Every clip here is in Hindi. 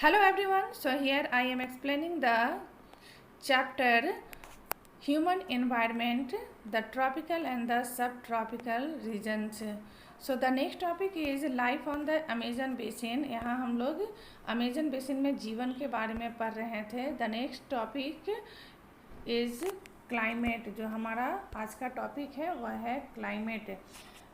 Hello everyone, so here I am explaining the chapter Human Environment, the Tropical and the Subtropical Regions. So the next topic is Life on the Amazon Basin. यहाँ हम लोग अमेजन बेसिन में जीवन के बारे में पढ़ रहे थे. The next topic is climate. जो हमारा आज का टॉपिक है वह है climate.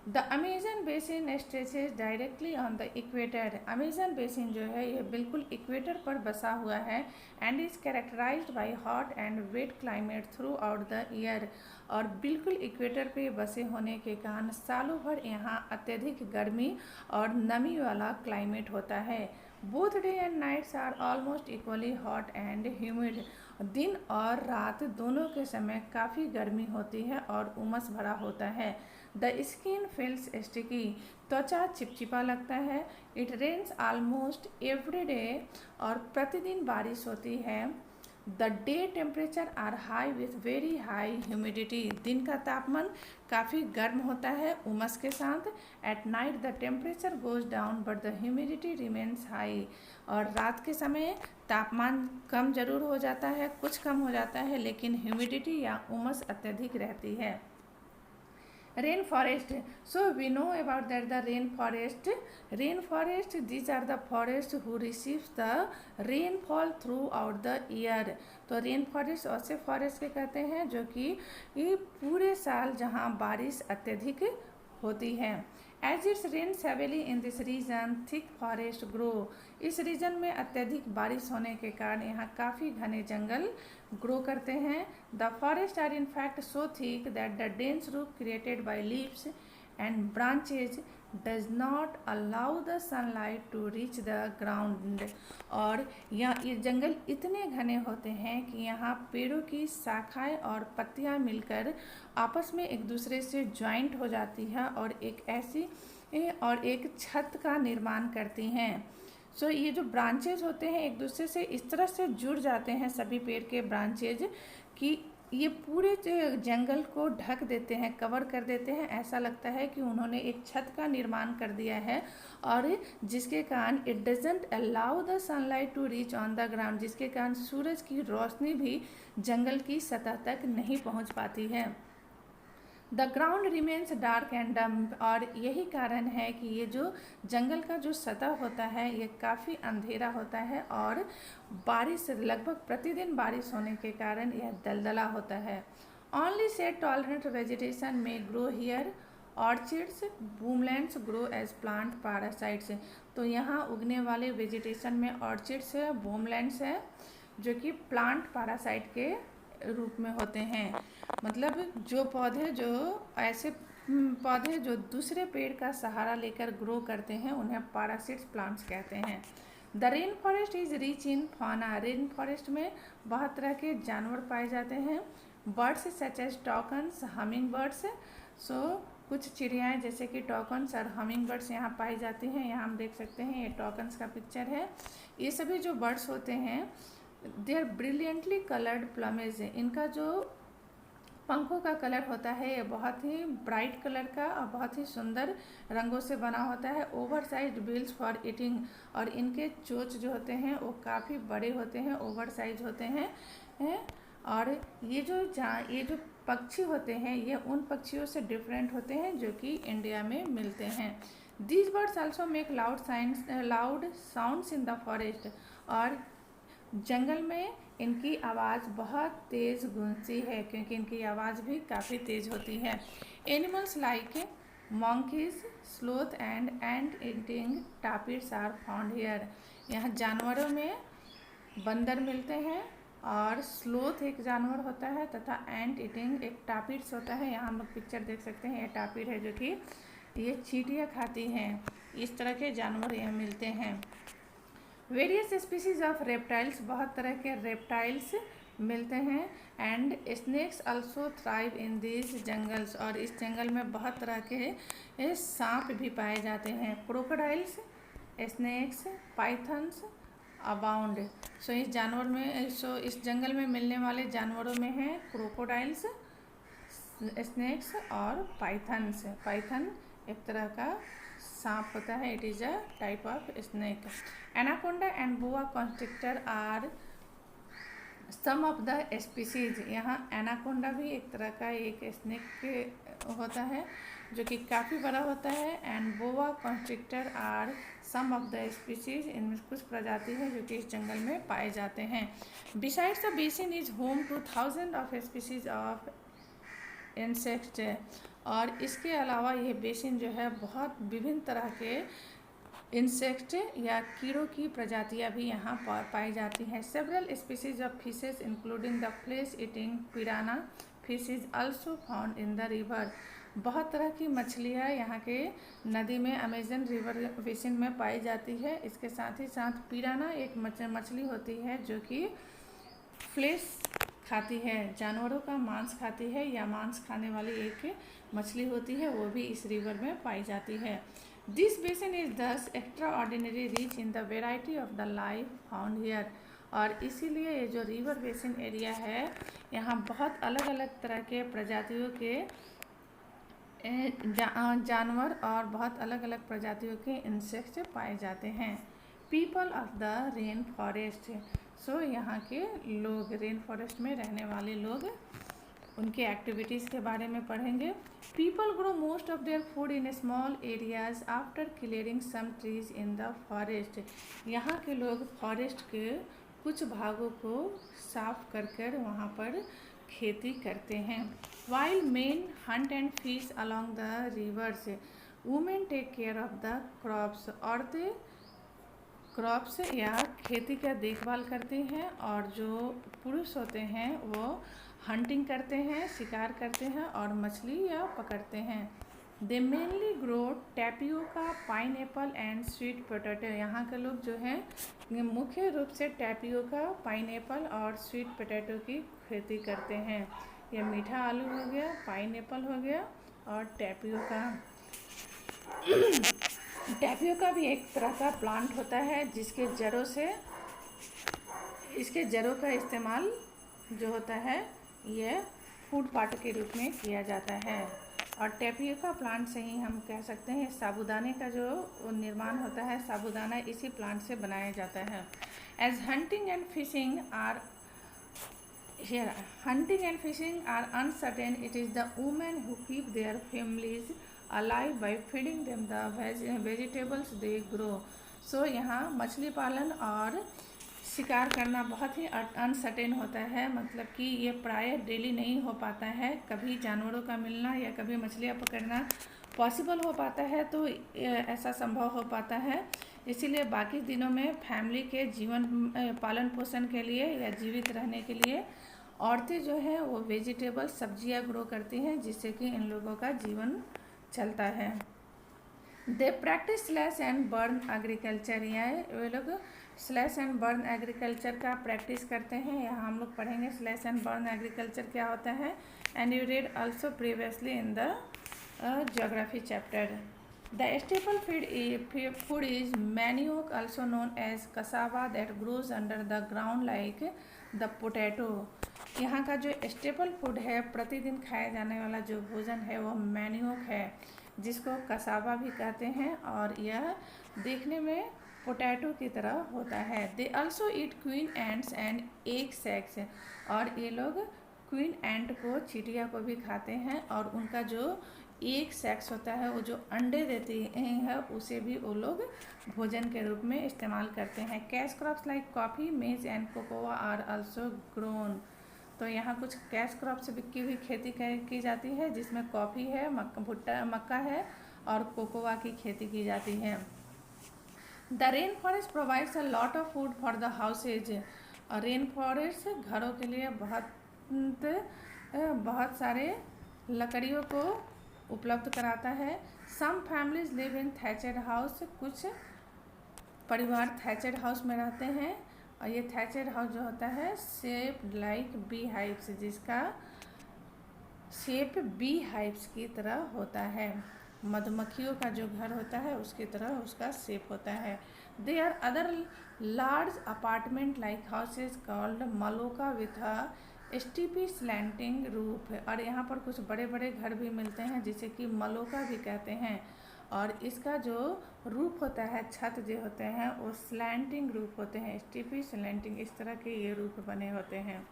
The Amazon basin stretches directly on the equator. Amazon basin जो है ये बिल्कुल इक्वेटर पर बसा हुआ है and is characterized by hot and wet climate throughout the year. और बिल्कुल इक्वेटर पे बसे होने के कारण सालों भर यहाँ अत्यधिक गर्मी और नमी वाला क्लाइमेट होता है. Both day and nights are almost equally hot and humid. दिन और रात दोनों के समय काफ़ी गर्मी होती है और उमस भरा होता है. The skin feels sticky. त्वचा चिपचिपा लगता है. It rains almost every day. और प्रतिदिन बारिश होती है. The day temperature are high with very high humidity. दिन का तापमान काफ़ी गर्म होता है उमस के साथ. At night the temperature goes down but the humidity remains high. और रात के समय तापमान कम ज़रूर हो जाता है, कुछ कम हो जाता है, लेकिन ह्यूमिडिटी या उमस अत्यधिक रहती है. Rain forest. So we know about that the rain forest. Rain forest, these are the forests who receives the rainfall throughout the year. तो रेन फॉरेस्ट ऐसे फॉरेस्ट के कहते हैं जो कि ये पूरे साल जहाँ बारिश अत्यधिक होती है. As its rains heavily in this region thick forest grow. इस रीजन में अत्यधिक बारिश होने के कारण यहाँ काफ़ी घने जंगल ग्रो करते हैं. The forest are in fact so thick that the dense roof created by leaves and branches does not allow the sunlight to reach the ground. और ये जंगल इतने घने होते हैं कि यहाँ पेड़ों की शाखाएं और पत्तियाँ मिलकर आपस में एक दूसरे से ज्वाइंट हो जाती है और एक छत का निर्माण करती हैं. सो ये जो ब्रांचेज होते हैं एक दूसरे से इस तरह से जुड़ जाते हैं सभी पेड़ के ब्रांचेज कि ये पूरे जंगल को ढक देते हैं, कवर कर देते हैं. ऐसा लगता है कि उन्होंने एक छत का निर्माण कर दिया है और जिसके कारण it doesn't allow the sunlight to reach on the ground. जिसके कारण सूरज की रोशनी भी जंगल की सतह तक नहीं पहुंच पाती है. The ground remains dark and damp. और यही कारण है कि ये जो जंगल का जो सतह होता है ये काफ़ी अंधेरा होता है और बारिश लगभग प्रतिदिन बारिश होने के कारण यह दलदला होता है. ओनली सेट टॉलरेंट वेजिटेशन में grow here. Orchids bromeliads grow as plant parasites. तो यहाँ उगने वाले वेजिटेशन में ऑर्चिड्स है, बूमलैंड्स है जो कि प्लांट पैरासाइट के रूप में होते हैं. मतलब जो ऐसे पौधे जो दूसरे पेड़ का सहारा लेकर ग्रो करते हैं उन्हें पैरासिट्स प्लांट्स कहते हैं. The rain forest is rich in fauna. Rain forest में बहुत तरह के जानवर पाए जाते हैं. Birds such as toucans, hummingbirds. So कुछ चिड़ियाएँ जैसे कि टॉकन्स और हमिंग बर्ड्स यहाँ पाई जाती हैं. यहाँ हम देख सकते हैं ये टॉकन्स का पिक्चर है. ये सभी जो बर्ड्स होते हैं they are brilliantly coloured plumage. इनका जो पंखों का कलर होता है ये बहुत ही ब्राइट कलर का और बहुत ही सुंदर रंगों से बना होता है. Over size bills for eating. और इनके चोंच जो होते हैं वो काफ़ी बड़े होते हैं, ओवर साइज होते हैं. और ये जो पक्षी होते हैं ये उन पक्षियों से डिफरेंट होते हैं जो कि इंडिया में मिलते हैं. These birds also make loud sounds in the forest. और जंगल में इनकी आवाज़ बहुत तेज़ गूंजती है क्योंकि इनकी आवाज़ भी काफ़ी तेज़ होती है. Animals like monkeys, sloth and eating tapirs are found here. यहाँ जानवरों में बंदर मिलते हैं और स्लोथ एक जानवर होता है तथा एंट ईटिंग एक टापिड्स होता है. यहाँ हम पिक्चर देख सकते हैं ये टापिड है जो कि ये चींटियाँ खाती हैं. इस तरह के जानवर यहाँ मिलते हैं. Various species of reptiles. बहुत तरह के रेप्टाइल्स मिलते हैं. And snacks also thrive in this jungles. और इस जंगल में बहुत तरह के सांप भी पाए जाते हैं. Crocodiles, snakes, pythons abound. इस जंगल में मिलने वाले जानवरों में हैं क्रोकोडाइल्स, स्नेक्स और पाइथन एक तरह का सांप होता है, it is a type of snake. Anaconda and boa constrictor are some of the species. यहाँ एनाकोंडा भी एक तरह का एक स्नेक होता है जो कि काफ़ी बड़ा होता है, and boa constrictor are some of the species, इनमें कुछ प्रजाति है जो कि इस जंगल में पाए जाते हैं। Besides the basin is home two thousand of species of insect, और इसके अलावा ये बेसिन जो है बहुत विभिन्न तरह के इंसेक्ट या कीड़ों की प्रजातियां भी यहाँ पर पाई जाती हैं। Several species of fishes including the flesh eating piranha fish is also found in the river. बहुत तरह की मछलियाँ यहाँ के नदी में अमेजन रिवर बेसिन में पाई जाती है। इसके साथ ही साथ पिराना एक मछली होती है जो कि फ्लेश खाती है, जानवरों का मांस खाती है या मांस खाने वाली एक मछली होती है, वो भी इस रिवर में पाई जाती है। दिस बेसिन इज दस extra ordinary rich in the variety of the life found here, और इसीलिए ये जो रिवर बेसिन एरिया है यहाँ बहुत अलग अलग तरह के प्रजातियों के जानवर और बहुत अलग अलग प्रजातियों के इंसेक्ट्स पाए जाते हैं। People of the rain forest, so यहाँ के लोग, रेन फॉरेस्ट में रहने वाले लोग, उनके एक्टिविटीज़ के बारे में पढ़ेंगे। People grow most of their food in small areas after clearing some trees in the forest. यहाँ के लोग फॉरेस्ट के कुछ भागों को साफ कर कर वहाँ पर खेती करते हैं। While men hunt and fish along the rivers, women take care of the crops. औरतें क्रॉप्स या खेती का देखभाल करती हैं, और जो पुरुष होते हैं वो हंटिंग करते हैं, शिकार करते हैं और मछली या पकड़ते हैं। दे mainly grow tapioca, pineapple and sweet potato. यहाँ के लोग जो हैं मुख्य रूप से टैपियोका, पाइनएप्पल और स्वीट पोटैटो की खेती करते हैं। यह मीठा आलू हो गया, पाइनएप्पल हो गया और टैपियोका। टैपियोका भी एक तरह का प्लांट होता है जिसके जड़ों से, इसके जड़ों का इस्तेमाल जो होता है यह फूड पार्ट के रूप में किया जाता है। और टैपियोका प्लांट से ही हम कह सकते हैं साबूदाने का जो निर्माण होता है, साबूदाना इसी प्लांट से बनाया जाता है। As hunting and fishing are here, hunting and fishing are uncertain, it is the women who keep their families alive by feeding them the vegetables they grow. So यहाँ मछली पालन और शिकार करना बहुत ही अनसर्टेन होता है, मतलब कि ये प्राय डेली नहीं हो पाता है। कभी जानवरों का मिलना या कभी मछलियाँ पकड़ना पॉसिबल हो पाता है, तो ऐसा संभव हो पाता है। इसीलिए बाकी दिनों में फैमिली के जीवन पालन पोषण के लिए या जीवित रहने के लिए औरतें जो है वो वेजिटेबल, सब्जियां ग्रो करती हैं, जिससे कि इन लोगों का जीवन चलता है। They practice slash and burn agriculture, या वे लोग स्लैश एंड बर्न एग्रीकल्चर का प्रैक्टिस करते हैं। यहाँ हम लोग पढ़ेंगे स्लैश एंड बर्न एग्रीकल्चर क्या होता है। And you read also previously in the geography chapter. The staple food is manioc, also known as cassava, that grows under the ground like the potato. यहाँ का जो स्टेपल फूड है, प्रतिदिन खाया जाने वाला जो भोजन है वो मैनियोक है, जिसको कसावा भी कहते हैं, और यह देखने में पोटैटो की तरह होता है। They also eat queen ants and egg sacs, और ये लोग क्वीन एंट को, चींटिया को भी खाते हैं, और उनका जो एग सैक्स होता है, वो जो अंडे देती है, उसे भी वो लोग भोजन के रूप में इस्तेमाल करते हैं। Cash crops like coffee, maize and cocoa are also grown. तो यहाँ कुछ कैश क्रॉप से बिकी हुई खेती की जाती है, जिसमें कॉफ़ी है, मक्का है और कोकोआ की खेती की जाती है। The rain forest provides a lot of food for the houses, और रेन फॉरेस्ट घरों के लिए बहुत सारे लकड़ियों को उपलब्ध कराता है। Some families live in thatched house, कुछ परिवार थैचेड हाउस में रहते हैं, और ये थैचेड हाउस जो होता है शेप लाइक बी हाइव्स, जिसका शेप बी हाइव्स की तरह होता है, मधुमक्खियों का जो घर होता है उसकी तरह उसका शेप होता है। There are other large apartment like houses called maloca with a steeply slanting roof है, और यहाँ पर कुछ बड़े बड़े घर भी मिलते हैं जिसे कि मलोका भी कहते हैं। और इसका जो रूफ होता है, छत जो होते हैं वो स्लैंटिंग रूफ होते हैं, स्टीपी स्लैंटिंग, इस तरह के ये रूफ बने होते हैं।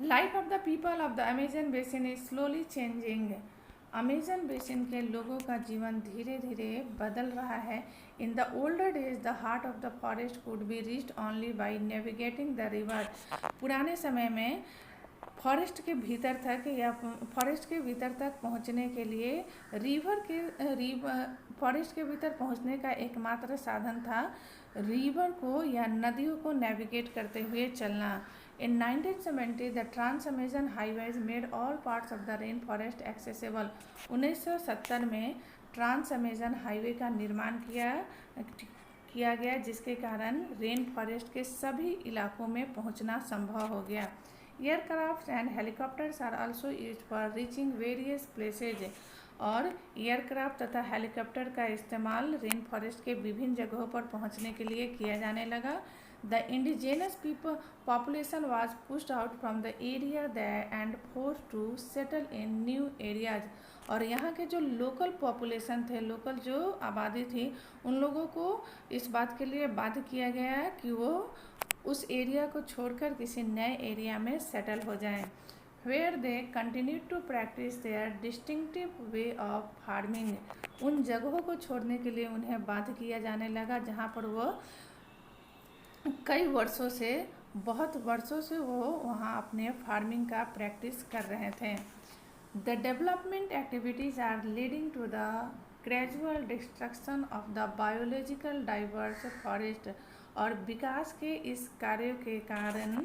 Life of the people of the Amazon basin is slowly changing. Amazon basin के लोगों का जीवन धीरे धीरे बदल रहा है। In the older days the heart of the forest could be reached only by navigating the river. पुराने समय में फॉरेस्ट के भीतर तक पहुंचने के लिए फॉरेस्ट के भीतर पहुंचने का एकमात्र साधन था रिवर को या नदियों को नेविगेट करते हुए चलना। In 1970, the Trans-Amazon Highways made all parts of the rainforest accessible. 1970 में ट्रांस अमेजन हाईवे का निर्माण किया गया, जिसके कारण रेन फॉरेस्ट के सभी इलाकों में पहुंचना संभव हो गया। Aircraft and helicopters are also used for reaching various places. और एयरक्राफ्ट तथा हेलीकॉप्टर का इस्तेमाल रेन फॉरेस्ट के विभिन्न जगहों पर पहुंचने के लिए किया जाने लगा। The indigenous population was pushed out from the area there and forced to settle in new areas. और यहाँ के जो लोकल पॉपुलेशन थे, लोकल जो आबादी थी, उन लोगों को इस बात के लिए बाध्य किया गया कि वो उस एरिया को छोड़कर किसी नए एरिया में सेटल हो जाएं। Where they continued to practice their distinctive way of farming. उन जगहों को छोड़ने के लिए उन्हें बाध्य किया जाने लगा जहाँ पर वो बहुत वर्षों से वो वहाँ अपने फार्मिंग का प्रैक्टिस कर रहे थे। The development activities are leading to the gradual destruction of the biological diverse forest. और विकास के इस कार्यों के कारण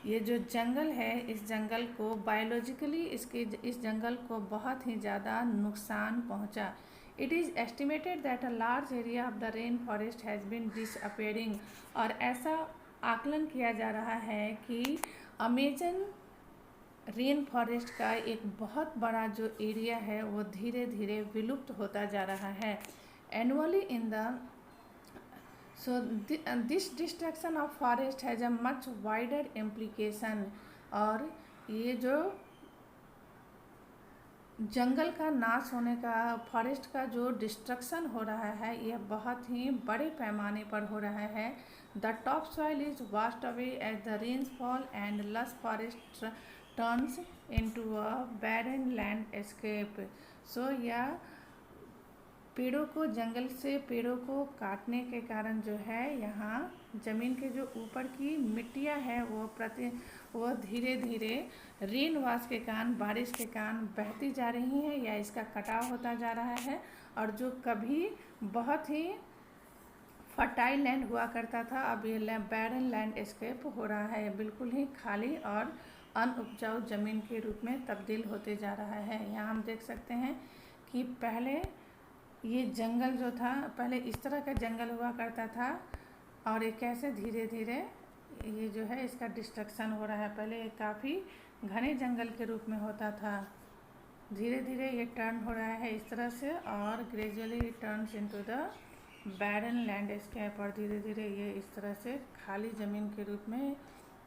ये जो जंगल है, इस जंगल को बायोलॉजिकली इस जंगल को बहुत ही ज़्यादा नुकसान पहुँचा। It is estimated that a large area of the rainforest has been disappearing. और ऐसा आकलन किया जा रहा है कि अमेजन रेन फॉरेस्ट का एक बहुत बड़ा जो एरिया है वो धीरे धीरे विलुप्त होता जा रहा है। Annually in the this destruction of forest has a much wider implication. और ये जो जंगल का नाश होने का, फॉरेस्ट का जो डिस्ट्रक्शन हो रहा है, यह बहुत ही बड़े पैमाने पर हो रहा है। The top soil is washed away as the rains fall and lush forest turns into a barren landscape. So यह जंगल से पेड़ों को काटने के कारण जो है, यहाँ ज़मीन के जो ऊपर की मिट्टियाँ है वो धीरे धीरे रेन वाश के कारण, बारिश के कारण बहती जा रही हैं या इसका कटाव होता जा रहा है। और जो कभी बहुत ही फर्टाइल लैंड हुआ करता था, अब ये बैरन लैंडस्केप हो रहा है, बिल्कुल ही खाली और अनउपजाऊ ज़मीन के रूप में तब्दील होते जा रहा है। यहाँ हम देख सकते हैं कि पहले ये जंगल जो था, पहले इस तरह का जंगल हुआ करता था और ये कैसे धीरे धीरे ये जो है इसका डिस्ट्रक्शन हो रहा है। पहले ये काफ़ी घने जंगल के रूप में होता था, धीरे धीरे ये टर्न हो रहा है इस तरह से और gradually turns into the barren landscape. और धीरे धीरे ये इस तरह से खाली ज़मीन के रूप में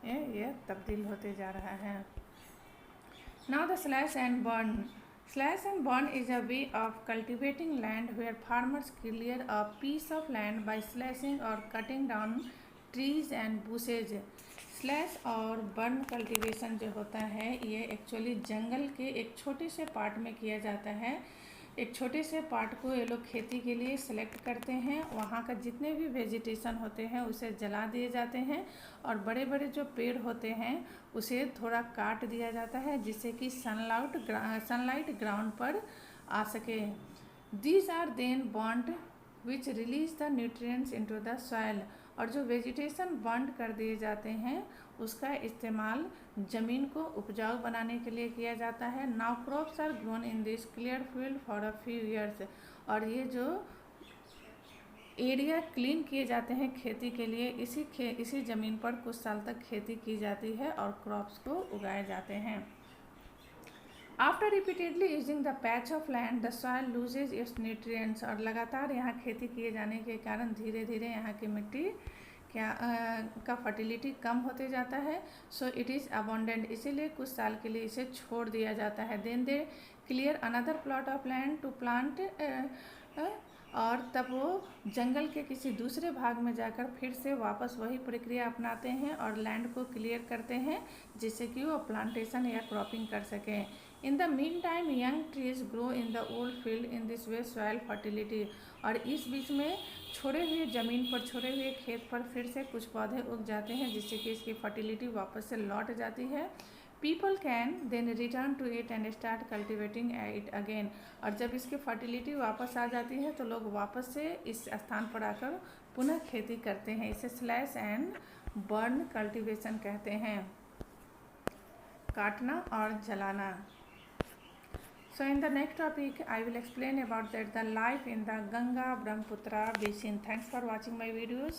ये तब्दील होते जा रहा है। Now the slash and burn. Slash and burn is a way of cultivating land where farmers clear a piece of land by slashing or cutting down trees and bushes. Slash और बर्न कल्टीवेशन जो होता है, ये एक्चुअली जंगल के एक छोटे से पार्ट में किया जाता है। एक छोटे से पार्ट को ये लोग खेती के लिए सेलेक्ट करते हैं, वहाँ का जितने भी वेजिटेशन होते हैं उसे जला दिए जाते हैं और बड़े बड़े जो पेड़ होते हैं उसे थोड़ा काट दिया जाता है जिससे कि सनलाइट ग्राउंड पर आ सके। These are then burned which release the nutrients into the soil. और जो वेजिटेशन बर्न कर दिए जाते हैं उसका इस्तेमाल ज़मीन को उपजाऊ बनाने के लिए किया जाता है। Now crops are grown in this clear field for a few years. और ये जो एरिया क्लीन किए जाते हैं खेती के लिए, इसी ज़मीन पर कुछ साल तक खेती की जाती है और क्रॉप्स को उगाए जाते हैं। After repeatedly using the patch of land the soil loses it's nutrients. और लगातार यहाँ खेती किए जाने के कारण धीरे धीरे यहाँ की मिट्टी का फर्टिलिटी कम होते जाता है। सो इट इज़ अबंडेंट, इसीलिए कुछ साल के लिए इसे छोड़ दिया जाता है। Then they clear another plot of land to plant, और तब वो जंगल के किसी दूसरे भाग में जाकर फिर से वापस वही प्रक्रिया अपनाते हैं और लैंड को क्लियर करते हैं जिससे कि वो प्लांटेशन या क्रॉपिंग कर सकें। In the mean time young trees grow in the old field in this way soil fertility, और इस बीच में छोड़े हुए ज़मीन पर, छोड़े हुए खेत पर फिर से कुछ पौधे उग जाते हैं जिससे कि इसकी फर्टिलिटी वापस से लौट जाती है। People can then return to it and start cultivating it again, और जब इसकी फर्टिलिटी वापस आ जाती है तो लोग वापस से इस स्थान पर आकर पुनः खेती करते हैं। इसे स्लैश एंड बर्न कल्टीवेशन कहते हैं, काटना और जलाना। So in the next topic I will explain about that the life in the Ganga Brahmaputra basin. Thanks for watching my videos.